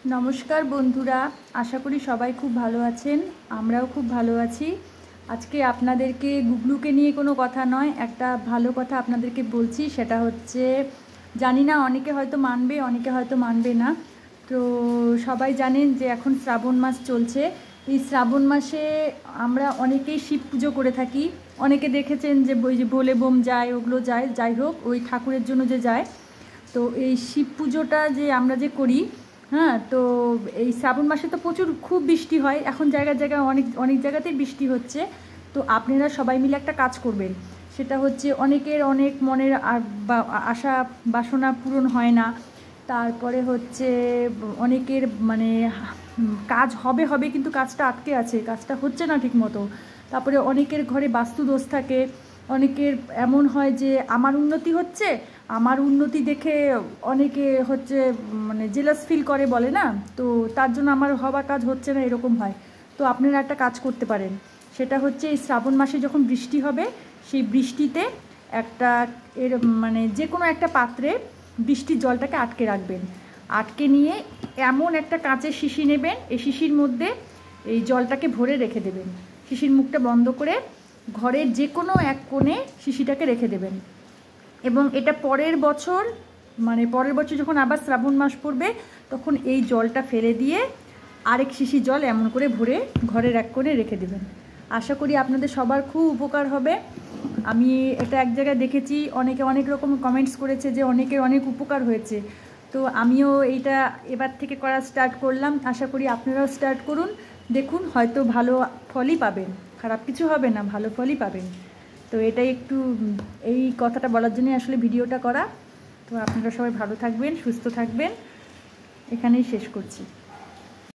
नमस्कार बंधुरा आशा करी सबाई खूब भालो आछेन आमराओ खूब भालो आछि। आजके आपनादेरके गुगलुके निये कोनो कथा नय एकटा भालो कथा आपनादेरके बोलछि सेटा होच्छे जानि ना अनेके हयतो मानबे अनेके हयतो मानबे ना। तो सबाई जानेन जे एखन श्रावण मास चलछे এই শ্রাবণ মাসে আমরা অনেকেই শিব পুজো করে থাকি। অনেকে দেখেছেন যে ওই যে ভোলে বোম যায় ওগুলো যায়, যাই হোক ওই ঠাকুরের জন্য যে যায়। তো এই শিব পুজোটা যে আমরা যে করি, হ্যাঁ, তো এই শ্রাবণ মাসে তো প্রচুর খুব বৃষ্টি হয়, এখন জায়গায় জায়গায় অনেক অনেক জায়গাতেই বৃষ্টি হচ্ছে। তো আপনারা সবাই মিলে একটা কাজ করবেন, সেটা হচ্ছে অনেকের অনেক মনের আশা বাসনা পূরণ হয় না, তারপরে হচ্ছে অনেকের মানে কাজ হবে হবে কিন্তু কাজটা আটকে আছে, কাজটা হচ্ছে না ঠিক মতো। তারপরে অনেকের ঘরে বাস্তু দোষ থাকে, অনেকের এমন হয় যে আমার উন্নতি হচ্ছে, আমার উন্নতি দেখে অনেকে হচ্ছে মানে জেলাস ফিল করে বলে না, তো তার জন্য আমার হওয়া কাজ হচ্ছে না এরকম হয়। তো আপনারা একটা কাজ করতে পারেন, সেটা হচ্ছে এই শ্রাবণ মাসে যখন বৃষ্টি হবে সেই বৃষ্টিতে একটা এর মানে যে কোনো একটা পাত্রে বৃষ্টির জলটাকে আটকে রাখবেন। আটকে নিয়ে এমন একটা কাঁচের শিশি নেবেন, এই শিশির মধ্যে এই জলটাকে ভরে রেখে দেবেন। শিশির মুখটা বন্ধ করে ঘরের যে কোনো এক কোণে শিশিটাকে রেখে দেবেন। এবং এটা পরের বছর মানে পরের বছর যখন আবার শ্রাবণ মাস পড়বে তখন এই জলটা ফেলে দিয়ে আরেক শিশি জল এমন করে ভরে ঘরের এক কোণে রেখে দেবেন। আশা করি আপনাদের সবার খুব উপকার হবে। আমি এটা এক জায়গায় দেখেছি, অনেকে অনেক রকম কমেন্টস করেছে যে অনেকের অনেক উপকার হয়েছে। তো আমিও এইটা এবার থেকে করা স্টার্ট করলাম, আশা করি আপনারাও স্টার্ট করুন, দেখুন হয়তো ভালো ফলই পাবেন, খারাপ কিছু হবে না, ভালো ফলই পাবেন। তো এটাই একটু এই কথাটা বলার জন্যই আসলে ভিডিওটা করা। তো আপনারা সবাই ভালো থাকবেন, সুস্থ থাকবেন, এখানেই শেষ করছি।